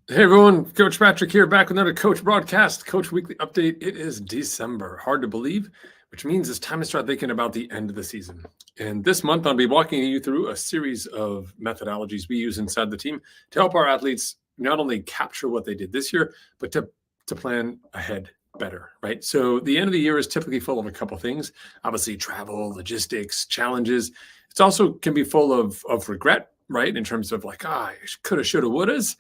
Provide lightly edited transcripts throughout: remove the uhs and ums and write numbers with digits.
Hey everyone, Coach Patrick here, back with another Coach Broadcast, Coach Weekly Update. It is December, hard to believe, which means it's time to start thinking about the end of the season. And this month, I'll be walking you through a series of methodologies we use inside the team to help our athletes not only capture what they did this year, but to plan ahead better, right? So the end of the year is typically full of a couple things, obviously travel, logistics, challenges. It's also can be full of regret, right? In terms of like, coulda, shoulda, wouldas,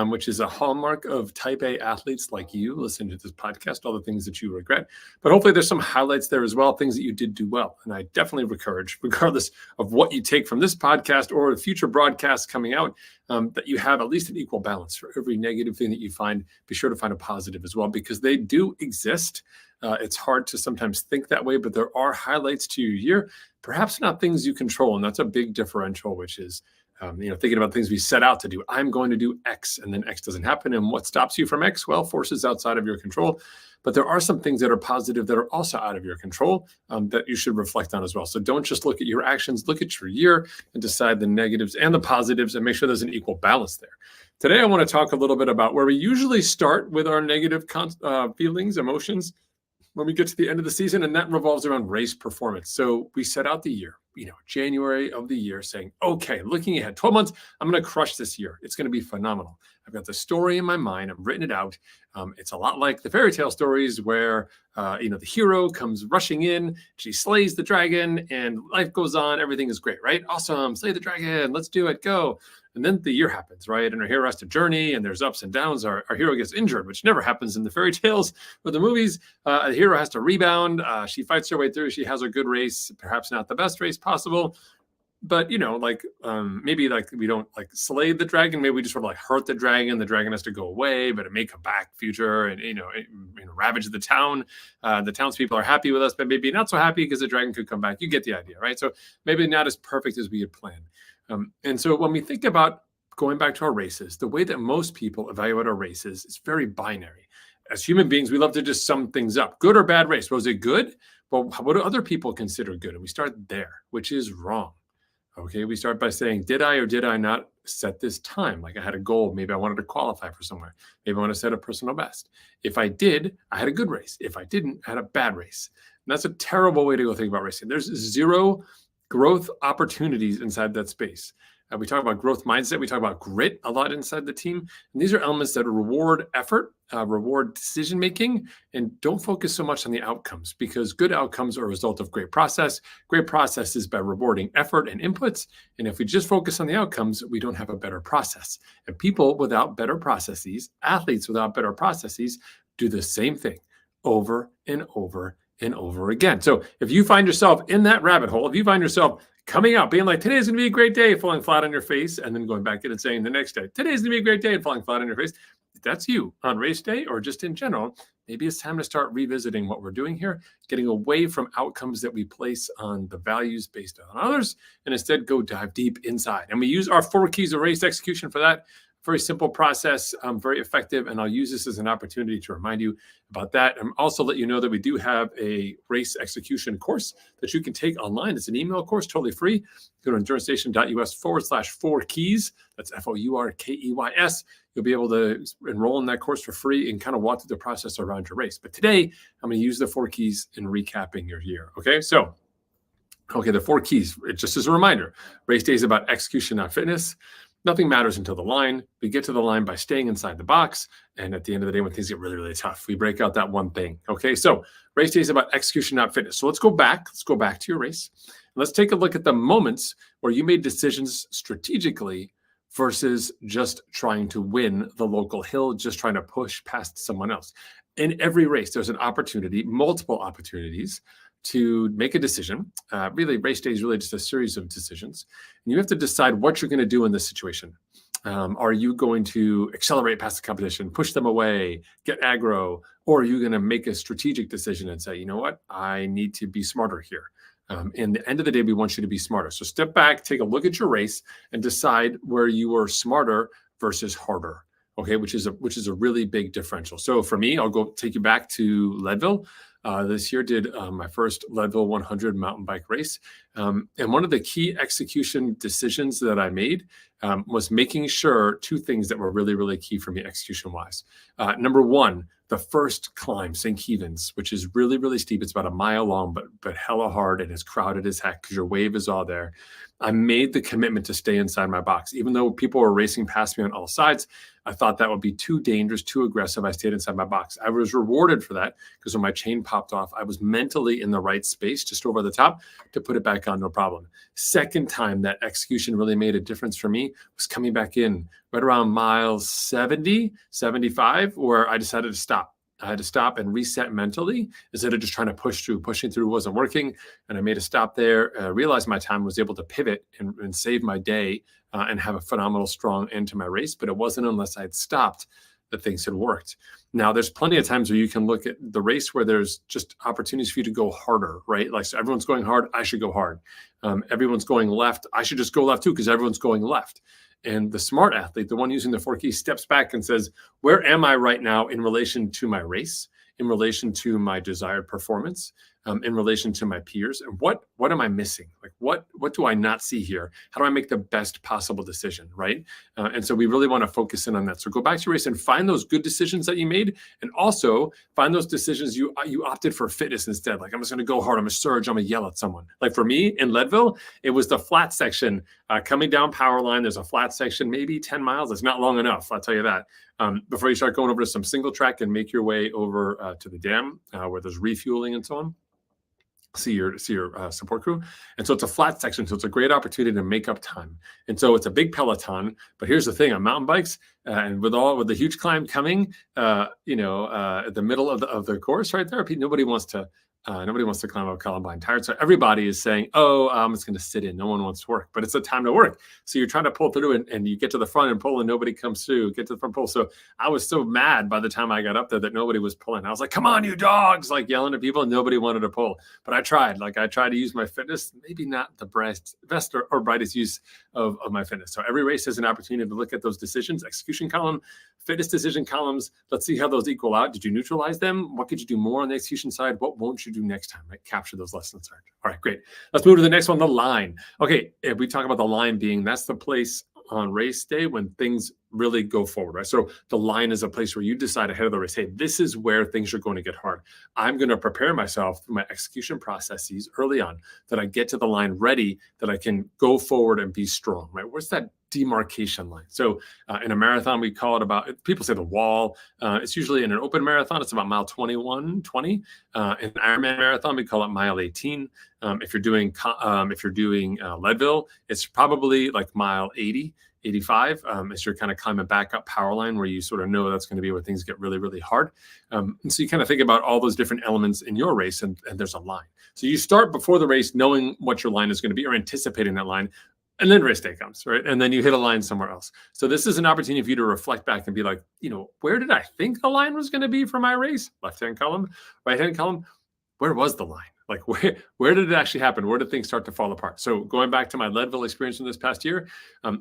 which is a hallmark of type A athletes like you listening to this podcast, all the things that you regret. But hopefully there's some highlights there as well, things that you did do well. And I definitely encourage, regardless of what you take from this podcast or the future broadcasts coming out, that you have at least an equal balance. For every negative thing that you find, be sure to find a positive as well, because they do exist. It's hard to sometimes think that way, but there are highlights to your year, perhaps not things you control. And that's a big differential, which is thinking about things we set out to do. I'm going to do X, and then X doesn't happen. And what stops you from X? Well, forces outside of your control. But there are some things that are positive that are also out of your control that you should reflect on as well. So don't just look at your actions, look at your year and decide the negatives and the positives and make sure there's an equal balance there. Today, I want to talk a little bit about where we usually start with our negative feelings, emotions, when we get to the end of the season, and that revolves around race performance. So we set out the year, January of the year, saying, okay, looking ahead, 12 months, I'm going to crush this year. It's going to be phenomenal. I've got the story in my mind. I've written it out. It's a lot like the fairy tale stories where, the hero comes rushing in, she slays the dragon, and life goes on. Everything is great, right? Awesome. Slay the dragon. Let's do it. Go. And then the year happens, right? And our hero has to journey, and there's ups and downs. Our hero gets injured, which never happens in the fairy tales or the movies. The hero has to rebound. She fights her way through. She has a good race, perhaps not the best race possible. But, maybe we don't slay the dragon. Maybe we just sort of hurt the dragon. The dragon has to go away, but it may come back future and, ravage the town. The townspeople are happy with us, but maybe not so happy because the dragon could come back. You get the idea, right? So maybe not as perfect as we had planned. And so when we think about going back to our races, the way that most people evaluate our races is very binary. As human beings, we love to just sum things up. Good or bad race? Was it good? Well, what do other people consider good? And we start there, which is wrong. Okay, we start by saying, did I or did I not set this time? Like I had a goal. Maybe I wanted to qualify for somewhere. Maybe I want to set a personal best. If I did, I had a good race. If I didn't, I had a bad race. And that's a terrible way to go think about racing. There's zero growth opportunities inside that space. We talk about growth mindset. We talk about grit a lot inside the team. And these are elements that reward effort, reward decision-making, and don't focus so much on the outcomes, because good outcomes are a result of great process. Great process is by rewarding effort and inputs. And if we just focus on the outcomes, we don't have a better process. And people without better processes, athletes without better processes, do the same thing over and over and over again. So if you find yourself in that rabbit hole, if you find yourself coming out, being like, today's going to be a great day, falling flat on your face, and then going back in and saying the next day, today's going to be a great day, and falling flat on your face, if that's you on race day or just in general, maybe it's time to start revisiting what we're doing here, getting away from outcomes that we place on the values based on others, and instead go dive deep inside. And we use our 4 keys of race execution for that. Very simple process, very effective, and I'll use this as an opportunity to remind you about that. And also let you know that we do have a race execution course that you can take online. It's an email course, totally free. Go to endurancenation.us/4 keys. That's FOURKEYS. You'll be able to enroll in that course for free and kind of walk through the process around your race. But today, I'm going to use the 4 keys in recapping your year. Okay, so the 4 keys, just as a reminder, race day is about execution, not fitness. Nothing matters until the line. We get to the line by staying inside the box. And at the end of the day, when things get really, really tough, we break out that one thing. Okay, so race day is about execution, not fitness. So let's go back. Let's go back to your race. And let's take a look at the moments where you made decisions strategically versus just trying to win the local hill, just trying to push past someone else. In every race, there's an opportunity, multiple opportunities to make a decision. Really, race day is really just a series of decisions. And you have to decide what you're going to do in this situation. Are you going to accelerate past the competition, push them away, get aggro, or are you going to make a strategic decision and say, you know what, I need to be smarter here? In the end of the day, we want you to be smarter. So step back, take a look at your race, and decide where you were smarter versus harder. Okay, which is a really big differential. So for me, I'll go take you back to Leadville. this year did my first Leadville 100 mountain bike race. And one of the key execution decisions that I made was making sure two things that were really, really key for me execution-wise. Number one, the first climb, St. Kevin's, which is really, really steep. It's about a mile long, but hella hard and as crowded as heck because your wave is all there. I made the commitment to stay inside my box. Even though people were racing past me on all sides, I thought that would be too dangerous, too aggressive. I stayed inside my box. I was rewarded for that because when my chain popped off, I was mentally in the right space, just over the top, to put it back on, no problem. Second time that execution really made a difference for me was coming back in right around mile 70, 75, where I decided to stop. I had to stop and reset mentally instead of just trying to push through. Pushing through wasn't working. And I made a stop there, realized my time, was able to pivot and save my day and have a phenomenal, strong end to my race. But it wasn't unless I had stopped that things had worked. Now, there's plenty of times where you can look at the race where there's just opportunities for you to go harder, right? Like, so everyone's going hard, I should go hard. Everyone's going left, I should just go left too because everyone's going left. And the smart athlete, the one using the 4 keys, steps back and says, where am I right now in relation to my race, in relation to my desired performance, in relation to my peers? And what am I missing? Like, what do I not see here? How do I make the best possible decision, right? And so we really want to focus in on that. So go back to your race and find those good decisions that you made, and also find those decisions you opted for fitness instead. Like, I'm just going to go hard, I'm going to surge, I'm going to yell at someone. Like for me in Leadville, it was the flat section coming down power line. There's a flat section, maybe 10 miles. It's not long enough, I'll tell you that. Before you start going over to some single track and make your way over to the dam where there's refueling and so on. See your support crew. And so it's a flat section, so it's a great opportunity to make up time. And so it's a big peloton, but here's the thing: on mountain bikes, and with the huge climb coming, at the middle of the course right there, nobody wants to climb up Columbine tired. So everybody is saying, oh, I'm just going to sit in. No one wants to work, but it's a time to work. So you're trying to pull through and you get to the front and pull and nobody comes through, get to the front pull. So I was so mad by the time I got up there that nobody was pulling. I was like, come on, you dogs, like yelling at people, and nobody wanted to pull. But I tried to use my fitness, maybe not the best or brightest use of my fitness. So every race has an opportunity to look at those decisions, execution column, fitness decision columns. Let's see how those equal out. Did you neutralize them? What could you do more on the execution side? What won't you do next time? Right? Capture those lessons learned. All right, great. Let's move to the next one, the line. Okay, if we talk about the line being, that's the place on race day when things really go forward, right? So the line is a place where you decide ahead of the race, hey, this is where things are going to get hard. I'm going to prepare myself through my execution processes early on that I get to the line ready, that I can go forward and be strong, right? Where's that demarcation line? So in a marathon, we call it about, people say the wall. It's usually in an open marathon, it's about mile 21, 20. In an Ironman marathon, we call it mile 18. If you're doing Leadville, it's probably like mile 80, 85, as you're kind of climbing back up power line where you sort of know that's going to be where things get really, really hard. And so you kind of think about all those different elements in your race, and there's a line. So you start before the race knowing what your line is going to be or anticipating that line. And then race day comes, right? And then you hit a line somewhere else. So this is an opportunity for you to reflect back and be like, where did I think the line was going to be for my race? Left-hand column, right-hand column. Where was the line? Like where did it actually happen? Where did things start to fall apart? So going back to my Leadville experience in this past year,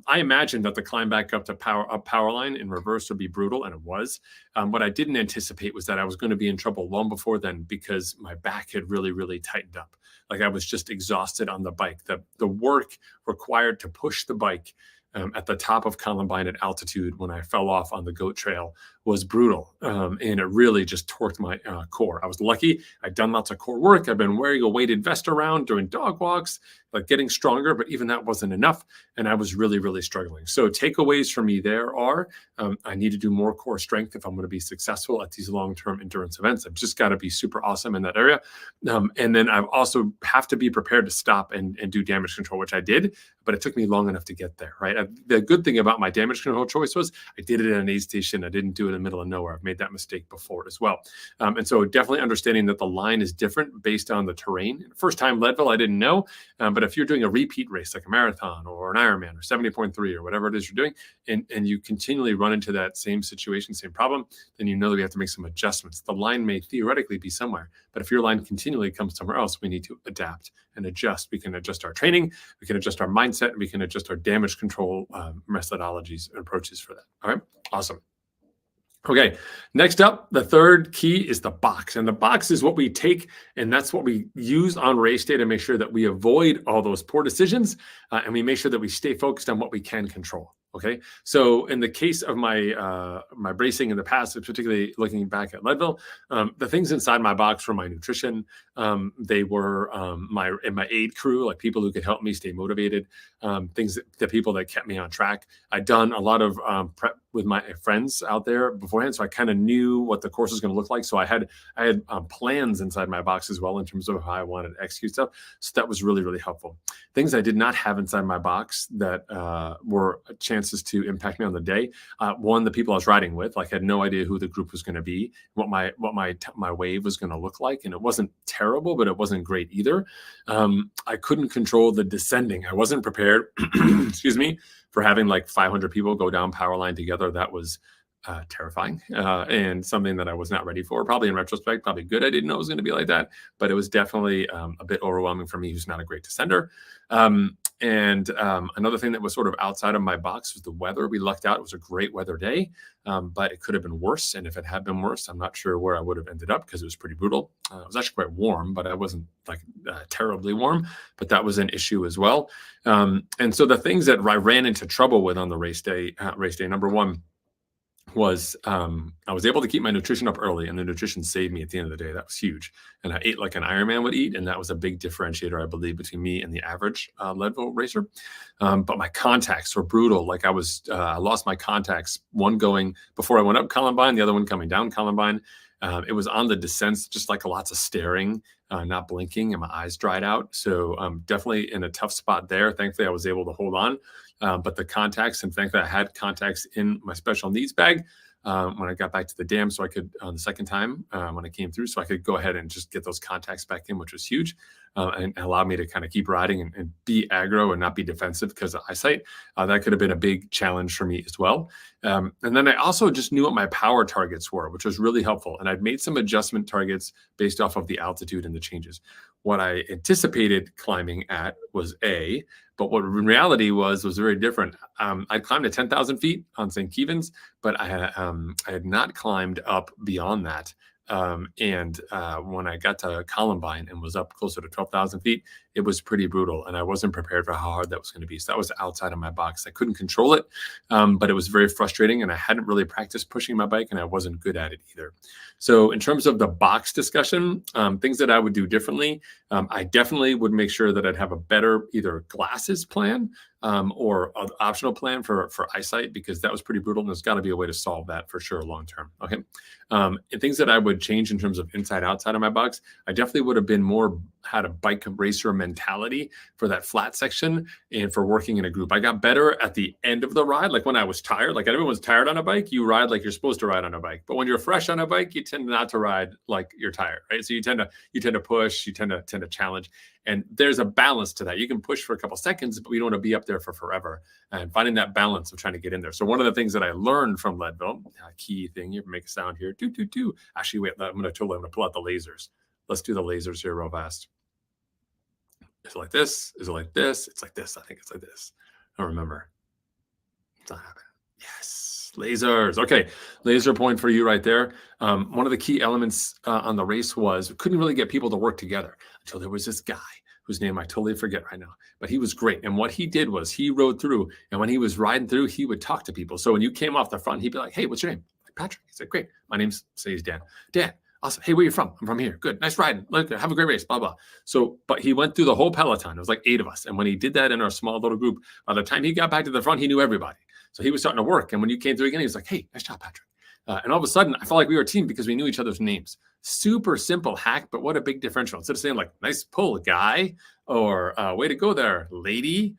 I imagined that the climb back up to power line in reverse would be brutal, and it was. What I didn't anticipate was that I was going to be in trouble long before then because my back had really, really tightened up. Like I was just exhausted on the bike. The work required to push the bike at the top of Columbine at altitude when I fell off on the goat trail was brutal. And it really just torqued my core. I was lucky. I'd done lots of core work. I've been wearing a weighted vest around, doing dog walks, like getting stronger, but even that wasn't enough. And I was really, really struggling. So takeaways for me there are, I need to do more core strength if I'm going to be successful at these long-term endurance events. I've just got to be super awesome in that area. And then I also have to be prepared to stop and do damage control, which I did, but it took me long enough to get there, right? The good thing about my damage control choice was I did it at an aid station. I didn't do it in the middle of nowhere. I've made that mistake before as well. And so definitely understanding that the line is different based on the terrain. First time Leadville, I didn't know, but if you're doing a repeat race like a marathon or an Ironman or 70.3 or whatever it is you're doing, and you continually run into that same situation, same problem, then you know that we have to make some adjustments. The line may theoretically be somewhere, but if your line continually comes somewhere else, we need to adapt and adjust. We can adjust our training, we can adjust our mindset, and we can adjust our damage control methodologies and approaches for that. All right, awesome. Okay, next up, the third key is the box. And the box is what we take, and that's what we use on race day to make sure that we avoid all those poor decisions, and we make sure that we stay focused on what we can control. Okay, so in the case of my racing in the past, particularly looking back at Leadville, the things inside my box were my nutrition. They were my aid crew, like people who could help me stay motivated. The people that kept me on track. I'd done a lot of prep with my friends out there beforehand, so I kind of knew what the course was going to look like. So I had plans inside my box as well in terms of how I wanted to execute stuff. So that was really, really helpful. Things I did not have inside my box that were chances to impact me on the day. One, the people I was riding with, like, I had no idea who the group was going to be, what my wave was going to look like, and it wasn't terrible, but it wasn't great either. I couldn't control the descending. I wasn't prepared, excuse me, for having like 500 people go down power line together. That was terrifying and something that I was not ready for. Probably in retrospect, probably good I didn't know it was going to be like that, but it was definitely a bit overwhelming for me, who's not a great descender. Another thing that was sort of outside of my box was the weather. We lucked out. It was a great weather day, but it could have been worse. And if it had been worse, I'm not sure where I would have ended up because it was pretty brutal. It was actually quite warm, but I wasn't like terribly warm, but that was an issue as well. And so the things that I ran into trouble with on the race day, number one, was I was able to keep my nutrition up early, and the nutrition saved me at the end of the day. That was huge. And I ate like an Ironman would eat, and that was a big differentiator, I believe, between me and the average Leadville racer. But my contacts were brutal. Like I lost my contacts, one going before I went up Columbine, the other one coming down Columbine. It was on the descents, just like lots of staring, not blinking, and my eyes dried out. So definitely in a tough spot there. Thankfully, I was able to hold on. But the contacts, and thankfully I had contacts in my special needs bag when I got back to the dam, so I could, the second time when I came through, so I could go ahead and just get those contacts back in, which was huge, and allowed me to kind of keep riding and be aggro and not be defensive because of eyesight. That could have been a big challenge for me as well. And then I also just knew what my power targets were, which was really helpful. And I'd made some adjustment targets based off of the altitude and the changes. What I anticipated climbing at was A, but what in reality was very different. I climbed to 10,000 feet on St. Kevin's, but I had not climbed up beyond that. When I got to Columbine and was up closer to 12,000 feet, it was pretty brutal, and I wasn't prepared for how hard that was going to be. So that was outside of my box. I couldn't control it, but it was very frustrating, and I hadn't really practiced pushing my bike, and I wasn't good at it either. So in terms of the box discussion, things that I would do differently, I definitely would make sure that I'd have a better either glasses plan or an optional plan for eyesight, because that was pretty brutal, and there's got to be a way to solve that for sure long term. Okay. And things that I would change in terms of inside outside of my box, I definitely would have been more had a bike racer mentality for that flat section and for working in a group. I got better at the end of the ride, like when I was tired. Like everyone's tired on a bike, you ride like you're supposed to ride on a bike. But when you're fresh on a bike, you tend not to ride like you're tired, right? So you tend to push, you tend to challenge. And there's a balance to that. You can push for a couple seconds, but we don't want to be up there for forever. And finding that balance of trying to get in there. So one of the things that I learned from Leadville, a key thing, you make a sound here, doo, doo, doo. Actually, wait, I'm going to pull out the lasers. Let's do the lasers here real fast. Is it like this? Is it like this? It's like this. I think it's like this. I don't remember. It's not happening. Yes. Lasers. Okay. Laser point for you right there. One of the key elements on the race was we couldn't really get people to work together until there was this guy whose name I totally forget right now, but he was great. And what he did was he rode through, and when he was riding through, he would talk to people. So when you came off the front, he'd be like, "Hey, what's your name?" Like, "Patrick." He said, "Great. My name's," say he's Dan. "Dan. Awesome. Hey, where you from?" "I'm from here." "Good. Nice riding. Have a great race." Blah, blah. So, but he went through the whole peloton. It was like 8 of us. And when he did that in our small little group, by the time he got back to the front, he knew everybody. So he was starting to work. And when you came through again, he was like, "Hey, nice job, Patrick." And all of a sudden, I felt like we were a team because we knew each other's names. Super simple hack, but what a big differential. Instead of saying like, "Nice pull, guy," or "Way to go there, lady,"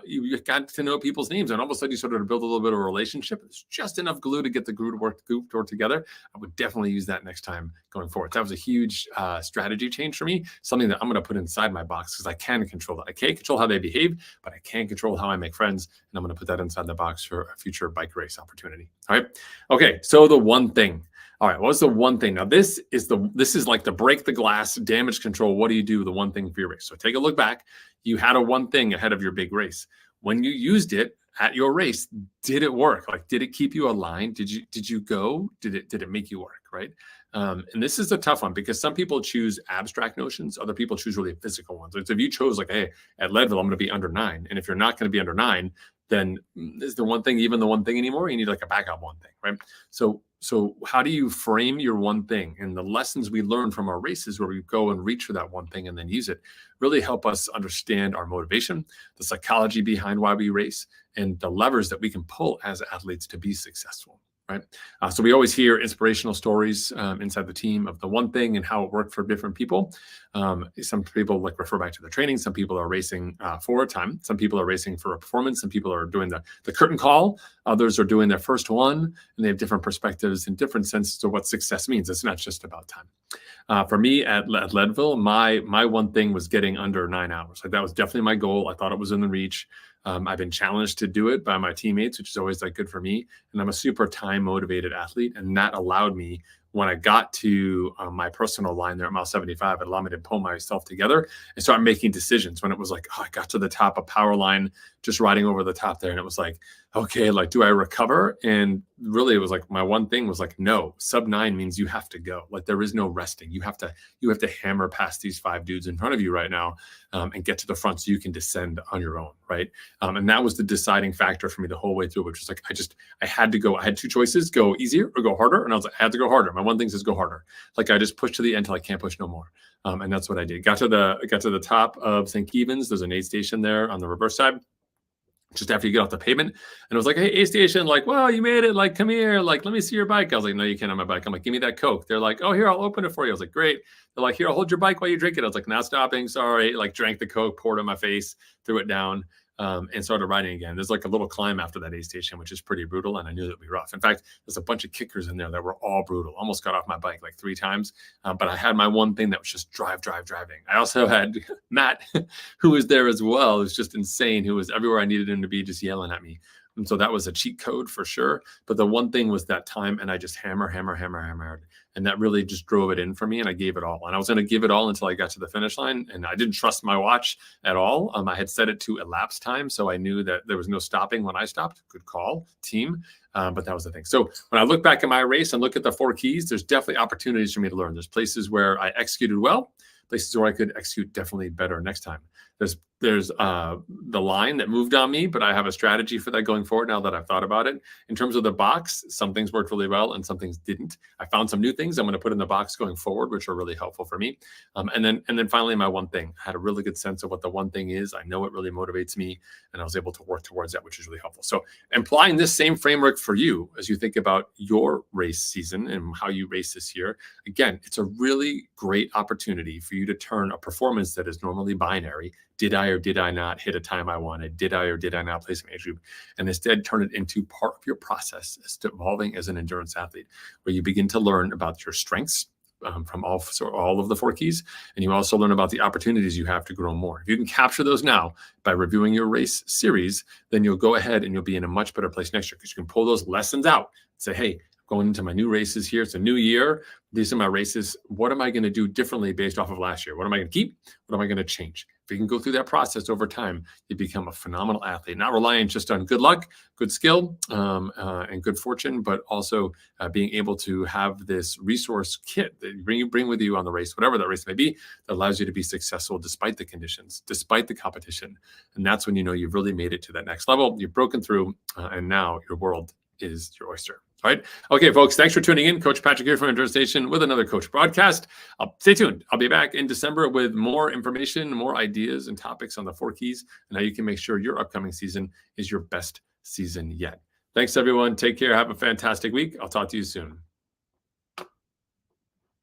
you got to know people's names. And all of a sudden, you sort of build a little bit of a relationship. It's just enough glue to get the group to work together. I would definitely use that next time going forward. That was a huge strategy change for me, something that I'm going to put inside my box because I can control that. I can't control how they behave, but I can control how I make friends. And I'm going to put that inside the box for a future bike race opportunity. All right. Okay. So the one thing. All right, what's the one thing? Now, this is like the break the glass, damage control. What do you do? The one thing for your race. So take a look back. You had a one thing ahead of your big race. when you used it at your race, did it work? Like, did it keep you aligned? Did you go? Did it make you work? Right. And this is a tough one because some people choose abstract notions, other people choose really physical ones. So if you chose like, hey, at Leadville, I'm going to be under 9. And if you're not going to be under 9, then is the one thing even the one thing anymore? You need like a backup one thing, right? So how do you frame your one thing? And the lessons we learn from our races where we go and reach for that one thing and then use it really help us understand our motivation, the psychology behind why we race, and the levers that we can pull as athletes to be successful. Right. So we always hear inspirational stories inside the team of the one thing and how it worked for different people. Some people like refer back to the training. Some people are racing for a time. Some people are racing for a performance. Some people are doing the curtain call. Others are doing their first one, and they have different perspectives and different senses to what success means. It's not just about time. For me at Leadville, my one thing was getting under 9 hours. Like that was definitely my goal. I thought it was in the reach. I've been challenged to do it by my teammates, which is always like good for me. And I'm a super time motivated athlete. And that allowed me, when I got to my personal line there at mile 75, it allowed me to pull myself together and start making decisions. When it was like, oh, I got to the top of power line, just riding over the top there. And it was like, okay, like, do I recover? And really it was like, my one thing was like, no, sub 9 means you have to go. Like there is no resting. You have to hammer past these 5 dudes in front of you right now and get to the front so you can descend on your own. Right. And that was the deciding factor for me the whole way through, which was like, I had to go. I had 2 choices, go easier or go harder. And I was like, I had to go harder. My one thing says go harder. Like I just pushed to the end till I can't push no more. And that's what I did. Got to the top of St. Kevin's. There's an aid station there on the reverse side, just after you get off the pavement. And it was like, hey, aid station, like, well, you made it. Like, come here. Like, let me see your bike. I was like, no, you can't on my bike. I'm like, give me that Coke. They're like, oh, here, I'll open it for you. I was like, great. They're like, here, I'll hold your bike while you drink it. I was like, not stopping. Sorry. Like drank the Coke, poured it on my face, threw it down. And started riding again. There's like a little climb after that aid station, which is pretty brutal. And I knew that would be rough. In fact, there's a bunch of kickers in there that were all brutal. Almost got off my bike like 3 times. But I had my one thing that was just driving. I also had Matt, who was there as well. It was just insane. Who was everywhere I needed him to be, just yelling at me. And so that was a cheat code for sure. But the one thing was that time, and I just hammered. And that really just drove it in for me. And I gave it all. And I was going to give it all until I got to the finish line. And I didn't trust my watch at all. I had set it to elapsed time. So I knew that there was no stopping when I stopped. Good call, team. But that was the thing. So when I look back at my race and look at the 4 keys, there's definitely opportunities for me to learn. There's places where I executed well, places where I could execute definitely better next time. There's the line that moved on me, but I have a strategy for that going forward now that I've thought about it. In terms of the box, some things worked really well and some things didn't. I found some new things I'm going to put in the box going forward, which are really helpful for me. And then finally, my one thing. I had a really good sense of what the one thing is. I know it really motivates me, and I was able to work towards that, which is really helpful. So applying this same framework for you as you think about your race season and how you race this year, again, it's a really great opportunity for you to turn a performance that is normally binary. Did I or did I not hit a time I wanted? Did I or did I not place my age group? And instead turn it into part of your process as to evolving as an endurance athlete, where you begin to learn about your strengths from all of the 4 keys. And you also learn about the opportunities you have to grow more. If you can capture those now by reviewing your race series, then you'll go ahead and you'll be in a much better place next year, because you can pull those lessons out and say, hey, going into my new races here, it's a new year. These are my races. What am I going to do differently based off of last year? What am I going to keep? What am I going to change? If you can go through that process over time, you become a phenomenal athlete, not relying just on good luck, good skill, and good fortune, but also being able to have this resource kit that you bring with you on the race, whatever that race may be, that allows you to be successful despite the conditions, despite the competition. And that's when you know you've really made it to that next level. You've broken through, and now your world is your oyster. All right. Okay, folks, thanks for tuning in. Coach Patrick here from Endurance Station with another Coach broadcast. Stay tuned. I'll be back in December with more information, more ideas and topics on the 4 keys and how you can make sure your upcoming season is your best season yet. Thanks, everyone. Take care. Have a fantastic week. I'll talk to you soon.